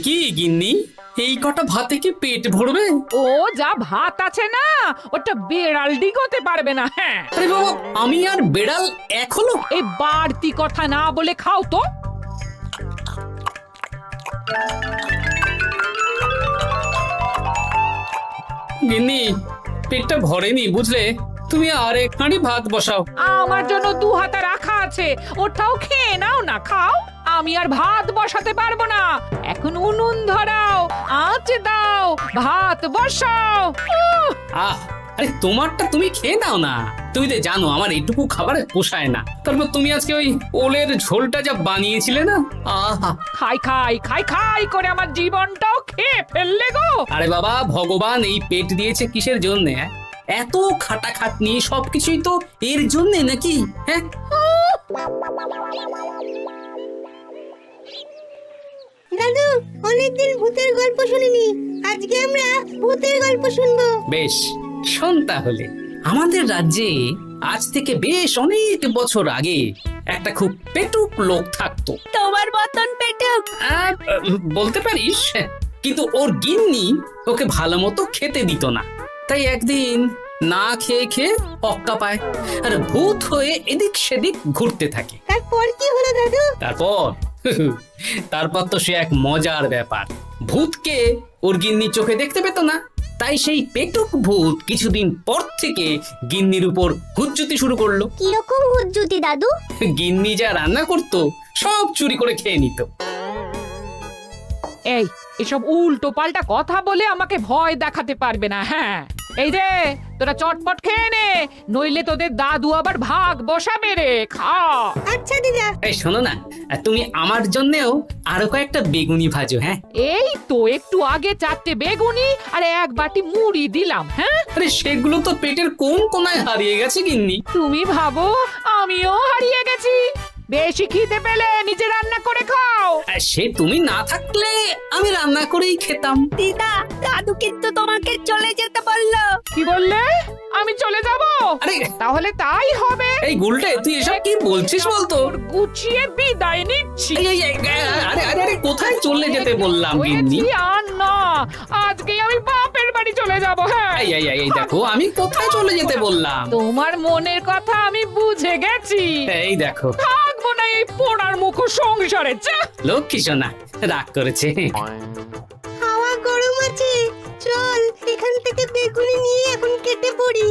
কি গিন্নি, এই কটা ভাতে কি পেট ভরবে? ও যা ভাত আছে না, ওটা বেড়াল ডিগোতে পারবে না। হ্যাঁ, আরে বাবা, আমি আর বেড়াল এক হলো? এই বাড়তি কথা না বলে খাও তো। গিন্নি, পেটটা ভরেনি বুঝলে, তুমি আর এক হাঁড়ি ভাত বসাও। আমার জন্য 2 হাতা রাখা আছে, ওটাও খেয়ে নাও না, খাও। আমি আর ভাত বসাতে পারবো না, এখন উনুন ধরাও, আঁচ দাও, ভাত বসাও। আরে তোমারটা তুমি খেয়ে নাও না, তুমি তো জানো আমার এইটুকু খাবার পোষায় না। তারপর তুমি আজকে ওই ওলের ঝোলটা যা বানিয়েছিলে না, আহা! খাই খাই খাই খাই করে আমার জীবনটাও খেয়ে ফেললে গো। আরে বাবা, ভগবান এই পেট দিয়েছে কিসের জন্য? এত খাটাখাটনি সবকিছুই তো এর জন্য নাকি? হ্যাঁ, দাদু, অনেকদিন ভূতের গল্প শুনিনি, আজকে আমরা ভূতের গল্প শুনবো। বেশ, শোন তাহলে। আমাদের রাজ্যে আজ থেকে বেশ অনেক বছর আগে একটা খুব পেটুক লোক থাকতো। তোমার মতন পেটুক? বলতে পারিস, কিন্তু ওর গিন্নি ওকে ভালো মতো খেতে দিত না। তাই একদিন না খেয়ে খেয়ে অক্কা পায় আর ভূত হয়ে এদিক সেদিক ঘুরতে থাকে। তারপর কি হলো দাদু? তারপর তো সে এক মজার ব্যাপার। ভূতকে ওর গিন্নি চোখে দেখতে পেত না, তাই সেই পেটুক ভূত কিছুদিন পর থেকে গিন্নির উপর হুজ্জুতি শুরু করলো। কিরকম হুজ্জুতি দাদু? গিন্নি যা রান্না করতো সব চুরি করে খেয়ে নিত। এই এসব উল্টো পাল্টা কথা বলে আমাকে ভয় দেখাতে পারবে না। হ্যাঁ, এই যে তোরা চটপট খেয়ে নে, নইলে তোদের দাদু আবার ভাগ বসাবে রে। খা। আচ্ছা দিদা। এই শোনো না, তুমি আমার জন্যেও আরো কয়েকটা বেগুনি ভাজো। হ্যাঁ, এই তো একটু আগে 4টে বেগুনি আর 1 বাটি মুড়ি দিলাম। হ্যাঁ, আরে সেগুলো তো পেটের কোন কোনায় হারিয়ে গেছে গিন্নি। তুমি ভাবো আমিও হারিয়ে গেছি? বেশি খিদে পেলে নিজে রান্না করে খাও। আর সে তুমি না থাকলে আমি রান্না করেই খেতাম। দিদা, দাদু কিন্তু তোমাকে চলে যেতে বললো। কি বললে? আমি চলে যাব? আরে তাহলে তাই হবে। এই গুলটে, তুই এসব কি বলছিস বলতো? গুছিয়ে বিদায় নিচ্ছি। আরে আরে আরে, কোথায় চলে যেতে বললাম গিন্নি? হয়েছি আর না, আজকে আমি বাপের বাড়ি চলে যাব। হ্যাঁ, এই দেখো, আমি কোথায় চলে যেতে বললাম? তোমার মনের কথা আমি বুঝে গেছি। এই দেখো, থাকবো না এই পোড়ার মুখ সংসারে। যা। লক্ষ্মী সোনা রাগ করেছে। হাওয়া গরম আছে, চল এখান থেকে বেগুনি নিয়ে এখন কেটে পড়ি।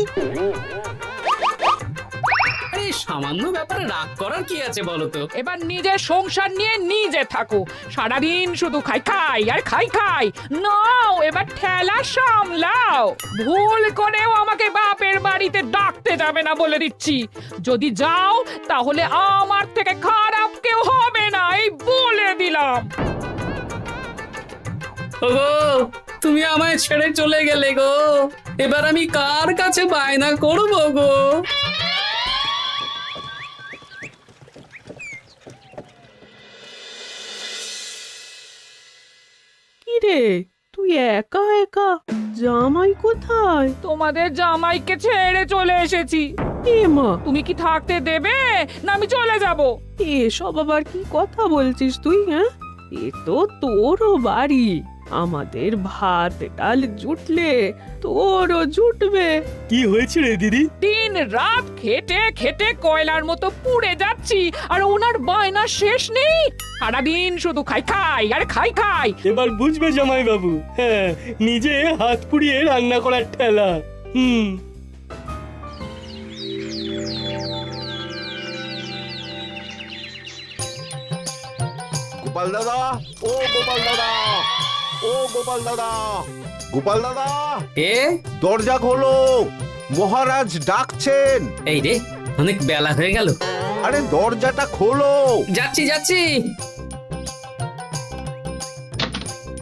আরে সামান্য ব্যাপারে রাগ করার কি আছে বলো তো? এবার নিজের সংসার নিয়ে নিজে থাকো, সারাদিন শুধু খাই খাই আর খাই খাই। নাও এবার ঠেলা সামলাও। ভুল করেও আমাকে বাপের বাড়িতে ডাকতে যাবে না বলে দিচ্ছি। যদি যাও তাহলে আমার থেকে খারাপ কেউ হবে না, এই বলে দিলাম। ওগো, তুমি আমায় ছেড়ে চলে গেলে গো, এবার আমি কার কাছে বায়না করবো গো? রে, তুই একা একা? জামাই কোথায়? তোমাদের জামাইকে ছেড়ে চলে এসেছি। এ মা, তুমি কি থাকতে দেবে না আমি চলে যাব? এসব আবার কি কথা বলছিস তুই? হ্যাঁ, এ তো তোরও বাড়ি। আমাদের ভাত ডাল জুটলে তোরও জুটবে। কি হয়েছে রে দিদি? দিন রাত খেটে খেটে কয়লার মতো পুড়ে যাচ্ছি, আর ওনার বায়না শেষ নেই। সারাদিন শুধু খাই খাই আর খাই খাই। এবার বুঝবে জামাই বাবু। হ্যাঁ, নিজে হাত পুড়িয়ে রান্না করার ঠেলা। গোপাল দাদা, ও গোপাল দাদা, ও গোপাল দাদা, গোপাল দাদা, এ দরজা খোলো, মহারাজ ডাকছেন। এই রে, অনেক বেলা হয়ে গেল। আরে দরজাটা খোলো। যাচ্ছি যাচ্ছি।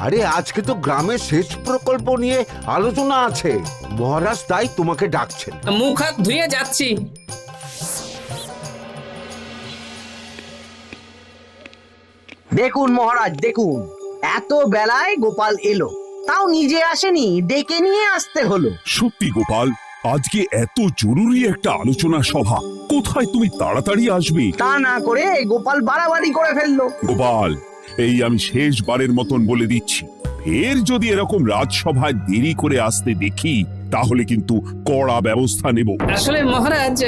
আরে আজকে তো গ্রামের সেচ প্রকল্প নিয়ে আলোচনা আছে, মহারাজ তাই তোমাকে ডাকছেন। মুখ হাত ধুয়ে যাচ্ছি। দেখুন মহারাজ, দেখুন, এত বেলায় গোপাল এলো, তাও নিজে আসেনি, ডেকে নিয়ে আসতে হলো। সত্যি গোপাল, আজকে এত জরুরি একটা আলোচনা সভা, কোথায় তুমি তাড়াতাড়ি আসবে? তা না করে গোপাল বাড়াবাড়ি করে ফেললো। গোপাল, এই আমি শেষবারের মতন বলে দিচ্ছি, ফের যদি এরকম রাজসভায় দেরি করে আসতে দেখি তাহলে কিন্তু কড়া ব্যবস্থা নেব। আসলে মহারাজ,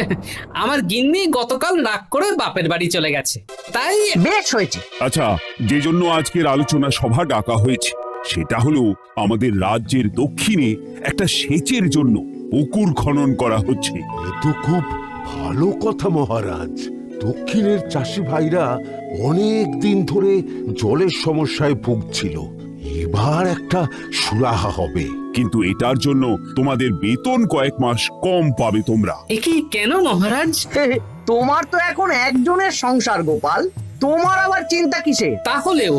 আমার গিন্নি গতকাল রাগ করে বাপের বাড়ি চলে গেছে, তাই বেশ হয়েছে। আচ্ছা, যে জন্য আজকের আলোচনা সভা ডাকা হয়েছে সেটা হলো আমাদের রাজ্যের দক্ষিণে একটা সেচের জন্য পুকুর খনন করা হচ্ছে। এ তো খুব ভালো কথা মহারাজ। দক্ষিণের চাষি ভাইরা অনেক দিন ধরে জলের সমস্যায় ভুগছিল, এবার একটা সুরাহা হবে। কিন্তু এটার জন্য তোমাদের বেতন কয়েক মাস কম পাবে তোমরা। একই কেন মহারাজ? তোমার তো এখন একজনের সংসার গোপাল, তোমার আবার চিন্তা কিসে? তাহলেও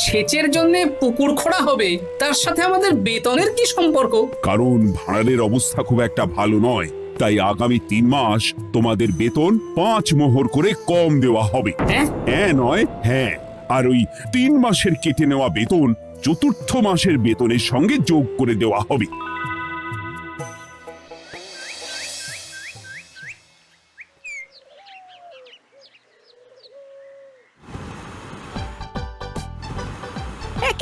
সেচের জন্য পুকুর খোঁড়া হবে, তার সাথে আমাদের বেতনের কি সম্পর্ক? কারণ ভাড়ারের অবস্থা খুব একটা ভালো নয়, তাই আগামী 3 মাস তোমাদের বেতন 5 মোহর করে কম দেওয়া হবে। হ্যাঁ? হ্যাঁ নয় হ্যাঁ। আর ওই 3 মাসের কেটে নেওয়া বেতন চতুর্থ মাসের বেতনের সঙ্গে যোগ করে দেওয়া হবে।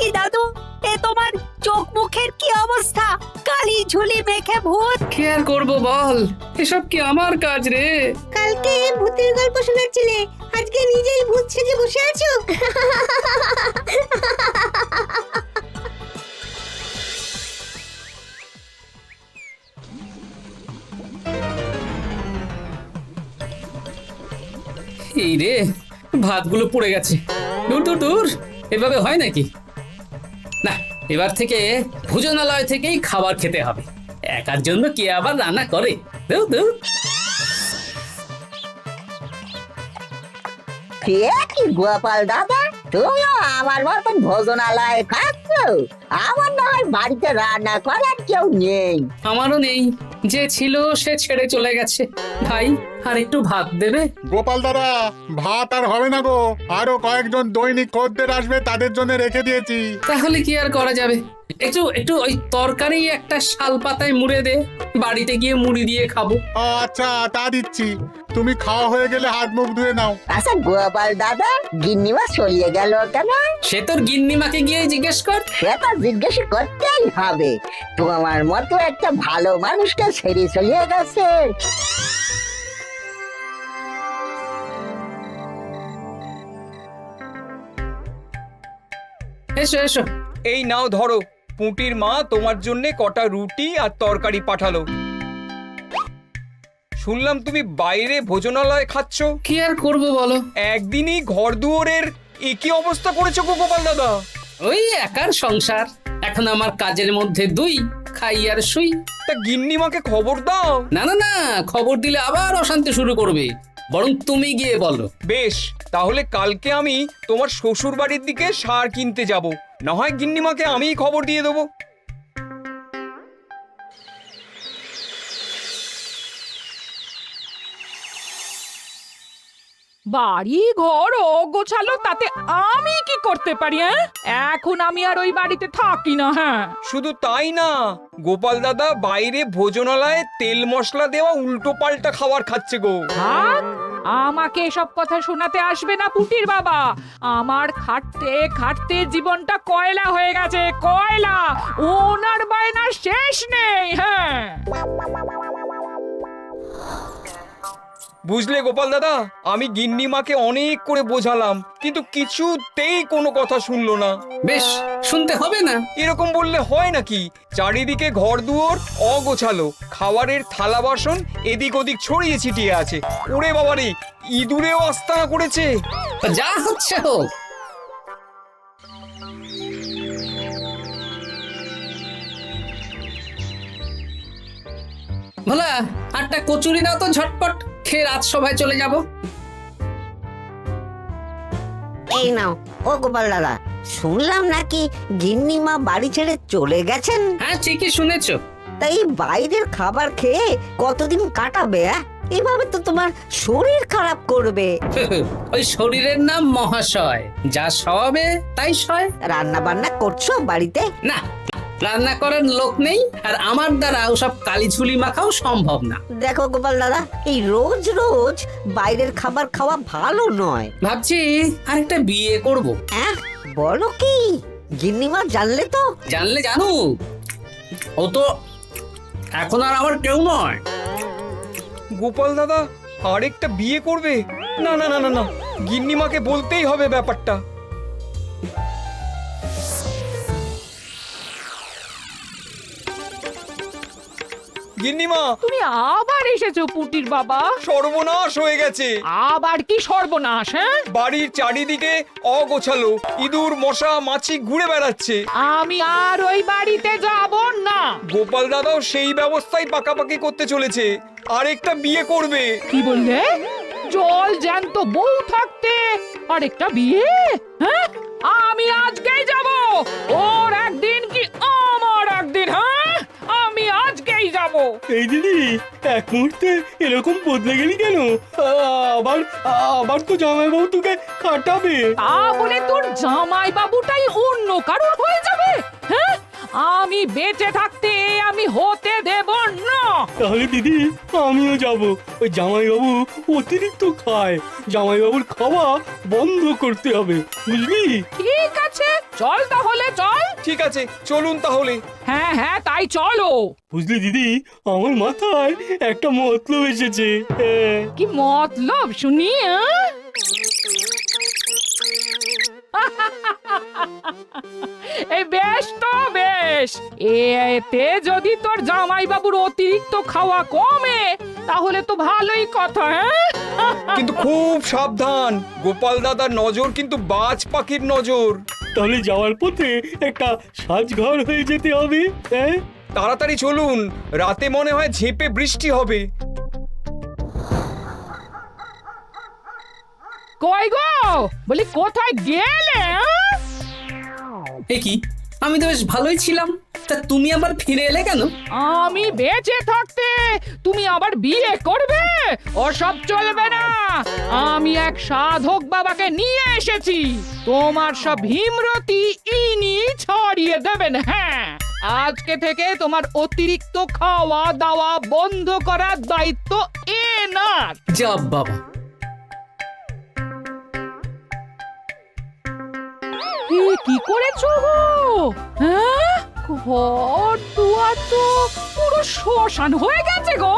কি দাদু, এ তোমার চোখ মুখের কি অবস্থা? কালি ঝুলি মেখে ভূত। কি আর করবো বল, এসব কি আমার কাজ রে? কালকে ভূতের গল্প শোনাচ্ছিলে, আজকে নিজেই ভূত সেজে বসে আছো। এই রে, ভাতগুলো পুড়ে গেছে। দূর দূর দূর, এভাবে হয় নাকি? না, এবার থেকে ভোজনালয় থেকেই খাবার খেতে হবে। একার জন্য কে আবার রান্না করে? দূর দূর। কি গোপাল দাদা, তুমিও আমার মতন ভোজনালয়ে খাচ্ছ? আমার না হয় বাড়িতে রান্না করার কেউ নেই। আমারও নেই, যে ছিল সে ছেড়ে চলে গেছে। ভাই, আর একটু ভাত দেবে? গোপাল দাদা, ভাত আর হবে না গো, আরো কয়েকজন দৈনিক খদ্দের আসবে, তাদের জন্য রেখে দিয়েছি। তাহলে কি আর করা যাবে? একটু একটু ওই তরকারি একটা শাল পাতায় মুড়ে দে, বাড়িতে গিয়ে মুড়ি দিয়ে খাবো। আচ্ছা, তা দিচ্ছি। তুমি খাওয়া হয়ে গেলে হাত মুখ ধুয়ে নাও। আচ্ছা গোপাল দাদা, গিন্নিমা চলিয়ে গেল কেন? সে তোর গিন্নিমাকে গিয়ে জিজ্ঞেস কর। সেটা জিজ্ঞেস করতেই হবে, তোমার মতো একটা ভালো মানুষকে ছেড়ে চলিয়ে গেছে। এসো এসো। এই নাও ধরো, পুঁটির মা তোমার জন্য কটা রুটি আর তরকারি পাঠালো। শুনলাম তুমি বাইরে ভোজনালয় খাচ্ছ। কি আর করবো বলো, একদিনই ঘর দুয়ারের একই অবস্থা করেছো গো গোপাল দাদা। ওই একার সংসার, এখন আমার কাজের মধ্যে দুই, খাই আর শুই। তা গিন্নিমাকে খবর দাও। না না না, খবর দিলে আবার অশান্তি শুরু করবে, বরং তুমি গিয়ে বলো। বেশ, তাহলে কালকে আমি তোমার শ্বশুর বাড়ির দিকে সার কিনতে যাব, না হয় গিন্নিমাকে আমিই খবর দিয়ে দেবো। বাড়ি ঘর গোছালো, তাতে আমি কি করতে পারি? এখন আমি আর ওই বাড়িতে থাকি না। হ্যাঁ, শুধু তাই না, গোপাল দাদা বাইরে ভোজনালয়ে তেল মশলা দেওয়া উল্টো পাল্টা খাবার খাচ্ছে গো। থাক, আমাকে এসব কথা শোনাতে আসবে না পুটির বাবা। আমার খাটতে খাটতে জীবনটা কয়লা হয়ে গেছে, কয়লা। ওনার বায়নার শেষ নেই। হ্যাঁ, বুঝলে গোপাল দাদা, আমি গিন্নিমাকে অনেক করে বোঝালাম, কিন্তু কিছুতেই কোনো কথা শুনলো না। বেশ, শুনতে হবে না। এরকম বললে হয় নাকি? চারিদিকে ঘর দুয়ার অগোছালো, খাবারের থালা বাসন এদিক ওদিক ছড়িয়ে ছিটিয়ে আছে। ওরে বাবারে, ইঁদুরেও আস্তানা করেছে। যা হচ্ছে হোক। ভোলা, আটটা কচুরি দাও তো ঝটপট, খেয়ে রাত সভায় চলে যাব। এই নাও। ও গোপাল দাদা, শুনলাম নাকি গিন্নিমা বাড়ি ছেড়ে চলে গেছেন? হ্যাঁ, ঠিকই শুনেছো। তাই বাইরের খাবার খেয়ে কতদিন কাটাবে? এভাবে তো তোমার শরীর খারাপ করবে। ওই শরীরের নাম মহাশয়, যা সবে তাই সয়। রান্না বান্না করছো বাড়িতে? না, রান্না করার লোক নেই, আর আমার দ্বারা ওসব কালিঝুলি মাখাও সম্ভব না। দেখো গোপাল দাদা, এই রোজ রোজ বাইরের খাবার খাওয়া ভালো নয়। ভাবছি আরেকটা বিয়ে করব। হ্যাঁ, বলো কি? গিন্নিমা জানলে তো? জানলে জানুক, ও তো এখন আর আমার কেউ নয়। গোপাল দাদা আরেকটা বিয়ে করবে? না না না না না, গিন্নিমাকে বলতেই হবে ব্যাপারটা। গিন্নিমা, তুমি আবার এসেছো পুটির বাবা। সর্বনাশ হয়ে গেছে। আবার কি সর্বনাশ? হ্যাঁ, বাড়ির চারিদিকে অগোছালো, ইঁদুর মশা মাছি ঘুরে বেড়াচ্ছে। আমি আর ওই বাড়িতে যাব না। গোপাল দাদাও সেই ব্যবস্থাই পাকাপাকি করতে চলেছে, আরেকটা বিয়ে করবে। কি বললে? জল জ্যান্ত বউ থাকতে আরেকটা বিয়ে? হ্যাঁ, আমি আজকেই যাব। ওর একদিন কি আমার একদিন? হ্যাঁ, আমি আজকেই যাব। এই দিদি, এক মুহূর্তে এরকম বদলে গেলি কেন? আবার আবার তো জামাইবাবু তোকে কাটাবে। তা বলে তোর জামাই বাবুটাই অন্য কারোর হয়ে যাবে? হ্যাঁ, আমি বেঁচে থাকতে আমি হতে দেব না। তাহলে দিদি আমিও যাব। ওই জামাইবাবু অতিরিক্ত খায়, জামাইবাবুর খাওয়া বন্ধ করতে হবে, বুঝলি? ঠিক আছে, চল তাহলে চল। ঠিক আছে, চলুন তাহলে। হ্যাঁ হ্যাঁ, তাই চলো। বুঝলি দিদি, আমার মাথায় একটা মতলব এসেছে। হ্যাঁ। কি মতলব শুনি? এই বেশ তো বেশ, এতে যদি তোর জামাই বাবুর অতিরিক্ত খাওয়া কমে তাহলে তো ভালোই কথা। হ্যাঁ, কিন্তু খুব সাবধান, গোপাল দাদার নজর কিন্তু বাজ পাখির নজর। তাহলে যাওয়ার পথে একটা সাজঘর হয়ে যেতে হবে। হ্যাঁ, তাড়াতাড়ি চলুন, রাতে মনে হয় ঝেঁপে বৃষ্টি হবে। কই গো, বলি কোথায় গেলে? এ কি, আমি তো বেশ ভালোই ছিলাম, তা তুমি আবার ফিরে এলে কেন? আমি বেঁচে থাকতে তুমি আবার বিয়ে করবে? ওসব চলবে না। আমি এক সাধক বাবাকে নিয়ে এসেছি, তোমার সব ভীমরতি ইনি ছড়িয়ে দেবেন। হ্যাঁ, আজকে থেকে তোমার অতিরিক্ত খাওয়া দাওয়া বন্ধ করার দায়িত্ব এনার। যা বাবা, কি করেছো গো? হ্যাঁ, ঘর দুয়ার তো পুরো শ্মশান হয়ে গেছে গো।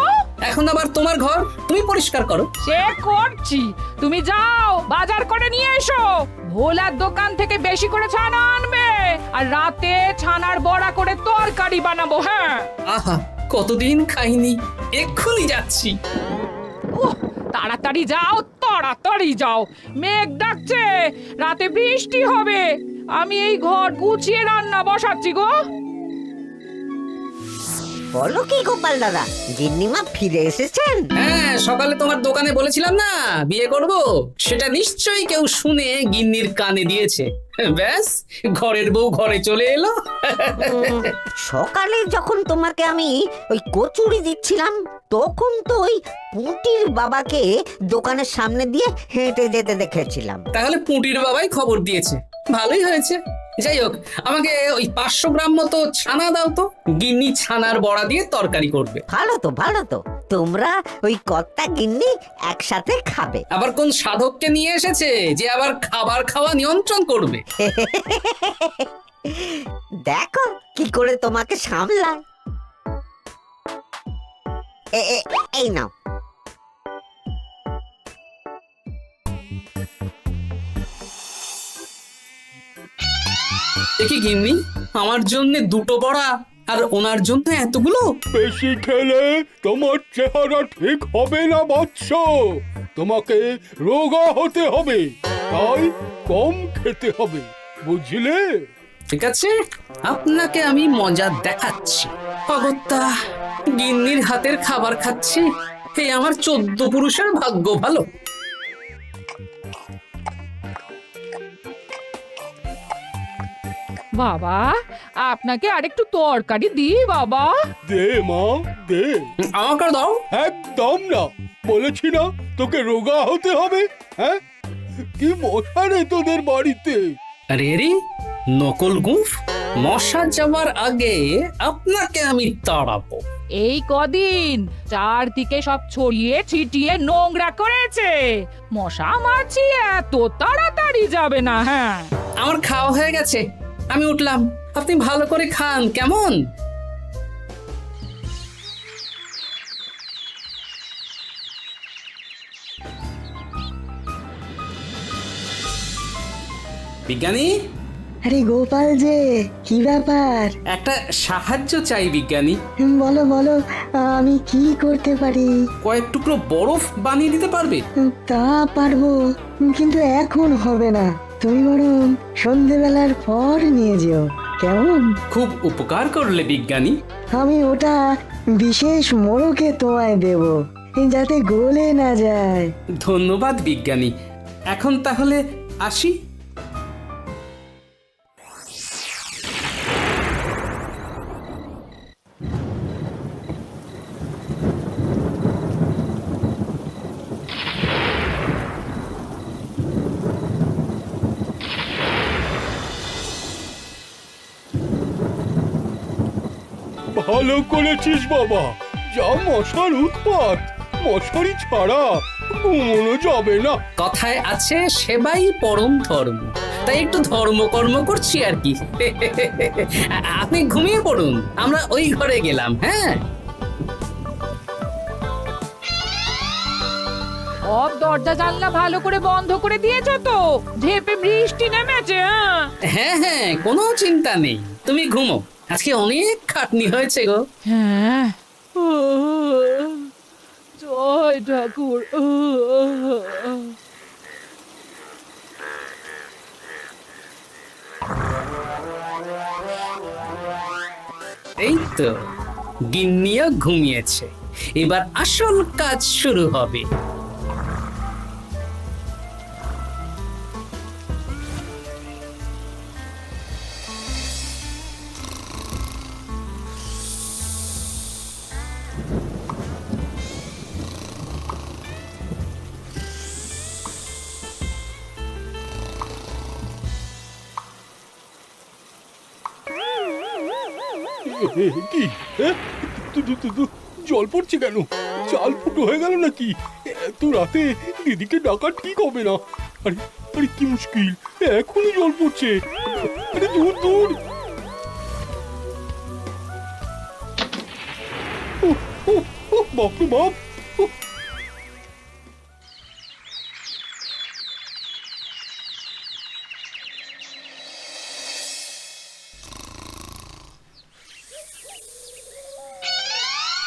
এখন আবার তোমার ঘর তুমি পরিষ্কার করো। সে করছি, তুমি যাও বাজার করে নিয়ে এসো। ভোলার দোকান থেকে বেশি করে ছানা আনবে, আর রাতে ছানার বড়া করে তরকারি বানাবো। হ্যাঁ, আহা, কতদিন খাইনি, এক্ষুনি যাচ্ছি। উহ, তাড়াতাড়ি যাও, তাড়াতাড়ি যাও। মেঘ ডাকছে, রাতে বৃষ্টি হবে। আমি এই ঘর গুছিয়ে রান্না বসাচ্ছি গো। বলো কি গোপাল দাদা, গিন্নিমা ফিরে এসেছেন? হ্যাঁ, সকালে তোমার দোকানে বলেছিলাম না বিয়ে করব, সেটা নিশ্চয়ই কেউ শুনে গিন্নির কানে দিয়েছে। ব্যাস, ঘরের বউ ঘরে চলে এলো। সকালে যখন তোমাকে আমি ওই কচুরি দিচ্ছিলাম, তখন তো ওই পুঁটির বাবাকে দোকানের সামনে দিয়ে হেঁটে যেতে দেখেছিলাম। তাহলে পুঁটির বাবাই খবর দিয়েছে, ভালোই হয়েছে। যাই হোক, আমাকে ওই 500 গ্রাম মতো ছানা দাও তো, গিন্নি ছানার বড়া দিয়ে তরকারি করবে। ভালো তো, ভালো তো, তোমরা ওই কর্তা গিন্নি একসাথে খাবে। আবার কোন সাধককে নিয়ে এসেছে যে আবার খাবার খাওয়া নিয়ন্ত্রণ করবে? দেখো কি করে তোমাকে সামলায়। এই নাও। দেখি গিন্নি, আমার জন্য 2টো বড়া আর ওনার জন্য এতগুলো? বেশি খেলে তোমার চেহারা ঠিক হবে না বৎস, তোমাকে রোগা হতে হবে, তাই কম খেতে হবে, বুঝলে? ঠিক আছে, আপনাকে আমি মজা দেখাচ্ছি। অগত্যা গিন্নির হাতের খাবার খাচ্ছি, এই আমার 14 পুরুষের ভাগ্য ভালো। বাবা, আপনাকে আরেকটু তরকারি দিই বাবা? দে মা, দে। আমাকে দাও। একদম না, বলেছি না তোকে রোগা হতে হবে। হ্যাঁ, কি মশা রে তোদের বাড়িতে। আরে রে, নকল গুঁফ, মশা যাওয়ার আগে আপনাকে আমি তাড়াবো। এই কদিন চারদিকে সব ছড়িয়ে ছিটিয়ে নোংরা করেছে, মশা মাছি এত তাড়াতাড়ি যাবে না। হ্যাঁ, আমার খাওয়া হয়ে গেছে, আমি উঠলাম। আপনি ভালো করে খান, কেমন? বিজ্ঞানী, আরে গোপাল যে, কি ব্যাপার? একটা সাহায্য চাই বিজ্ঞানী। বলো বলো, আমি কি করতে পারি? কয়েক টুকরো বরফ বানিয়ে দিতে পারবে? তা পারবো, কিন্তু এখন হবে না। তুমি বরং সন্ধেবেলার পর নিয়ে যেও, কেমন? খুব উপকার করলে বিজ্ঞানী। আমি ওটা বিশেষ মোড়কে তোমায় দেব, যাতে গলে না যায়। ধন্যবাদ বিজ্ঞানী, এখন তাহলে আসি। ভালো করেছিস বাবা, যা মশার উৎপাত, মশারি ছাড়া ঘুমোনো যাবে না। কথায় আছে সেবাই পরম ধর্ম, তাই একটু ধর্মকর্ম করছি আর কি। আপনি ঘুমিয়ে পড়ুন, আমরা ওই ঘরে গেলাম। হ্যাঁ, সব দরজা জানলা ভালো করে বন্ধ করে দিয়েছো তো? ঝেপে বৃষ্টি নেমেছে। হ্যাঁ হ্যাঁ, কোনো চিন্তা নেই, তুমি ঘুমো। আজকে অনেক খাটনি হয়েছে গো। হ্যাঁ, জয় ঠাকুর। এই তো গিন্নিও ঘুমিয়েছে, এবার আসল কাজ শুরু হবে। কি জল পড়ছে কেন? চাল ফুটো হয়ে গেল নাকি? এত রাতে দিদিকে ডাকা ঠিক হবে না। আরে আরে কি মুশকিল, এখনই জল পড়ছে। আরে দূর দূর। বাপরে বাপ।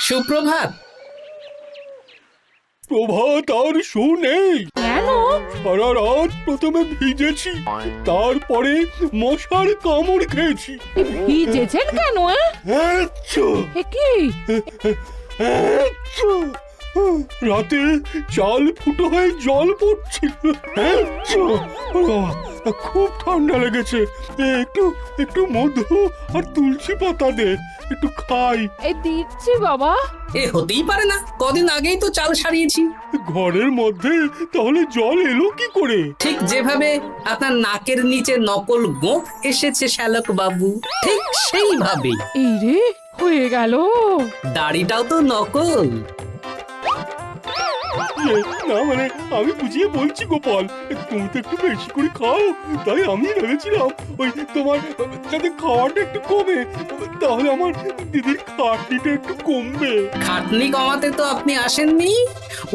সুপ্রভাত। প্রভাত আর শু নেই। কেন? সারা রাত প্রথমে ভিজেছি, তারপরে মশার কামড় খেয়েছি। ভিজেছেন কেন? আচ্ছা, এ কি? আচ্ছা। রাতে চাল ফুটো হয়ে জল পড়ছিল। আচ্ছা, খুব ঠান্ডা লেগেছে। একটু একটু মধু আর তুলসী পাতা দে, একটু খাই। এই দিচ্ছি বাবা। এ হতেই পারে না, কদিন আগেই তো চাল সারিয়েছি। ঘরের মধ্যে তাহলে জল এলো কি করে? ঠিক যেভাবে আপনার নাকের নিচে নকল গোঁফ এসেছে শ্যালক বাবু, ঠিক সেইভাবেই। এই রে, হয়ে গেল। দাড়িটাও তো নকল। না মানে আমি বুঝিয়ে বলছি গোপাল, তুমি তো একটু বেশি করে খাও, তাই আমি ভেবেছিলাম ওই তোমার যাতে খাওয়াটা একটু কমে, তাহলে আমার দিদির খাটনিটা একটু কমবে। খাটনি কমাতে তো আপনি আসেননি,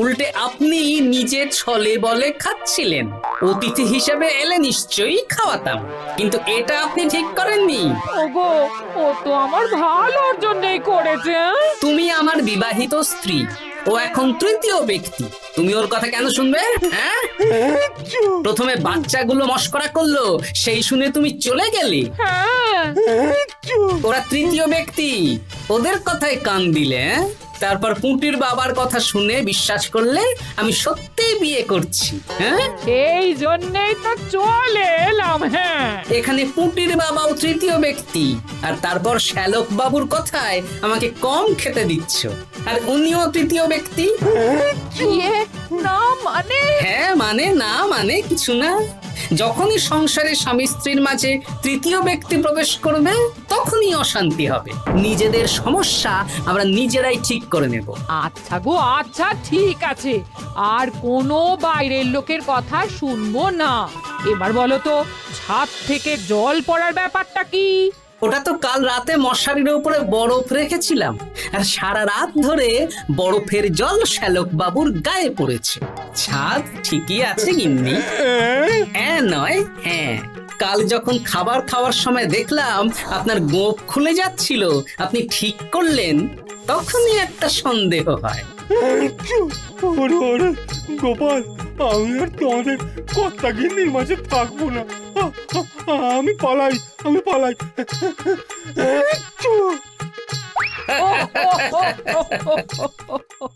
উল্টে আপনি নিজে ছলে বলে খাচ্ছিলেন। অতিথি হিসেবে এলে নিশ্চয়ই খাওয়াতাম, কিন্তু এটা আপনি ঠিক করেননি। ওগো, ও তো আমার ভালোর জন্যই করেছে। তুমি আমার বিবাহিত স্ত্রী, ও এখন তৃতীয় ব্যক্তি, তুমি ওর কথা কেন শুনবে? হ্যাঁ, প্রথমে বাচ্চাগুলো মস্করা করলো, সেই শুনে তুমি চলে গেলে। হ্যাঁ, ওরা তৃতীয় ব্যক্তি, ওদের কথায় কান দিলে। তারপর পুঁটির বাবার কথা শুনে বিশ্বাস করলে আমি সত্যি বিয়ে করছি। হ্যাঁ, সেই জন্যই তো চলে এলাম। হ্যাঁ, এখানে পুঁটির বাবাও তৃতীয় ব্যক্তি, আর তারপর শ্যালক বাবুর কথায় আমাকে কম খেতে দিচ্ছ, আর উনিও তৃতীয় ব্যক্তি। ইয়ে, না মানে? হ্যাঁ মানে, না মানে কিছু না। যখনই সংসারে স্বামী স্ত্রীর মাঝে তৃতীয় ব্যক্তি প্রবেশ করবে তখনই অশান্তি হবে। নিজেদের সমস্যা আমরা নিজেরাই ঠিক করে নেব। আচ্ছা গো আচ্ছা, ঠিক আছে, আর কোনো বাইরের লোকের কথা শুনবো না। এবার বলো তো, ছাদ থেকে জল পড়ার ব্যাপারটা কি? ওটা তো কাল রাতে মশারির উপরে বরফ রেখেছিলাম, আর সারা রাত ধরে বরফের জল শ্যালক বাবুর গায়ে পড়েছে। ছাদ ঠিকই আছে গিন্নি। হ্যাঁ নয় হ্যাঁ, কাল যখন খাবার খাওয়ার সময় দেখলাম আপনার গোঁফ খুলে যাচ্ছিল, আপনি ঠিক করলেন, তখনই একটা সন্দেহ হয়। ওরে ওরে গোপাল, আমি আর তোমাদের কর্তা গিন্নির মাঝে থাকবো না। আমি পালাই, আমি পালাই। ও, ও, ও, ও, ও, ও, ও।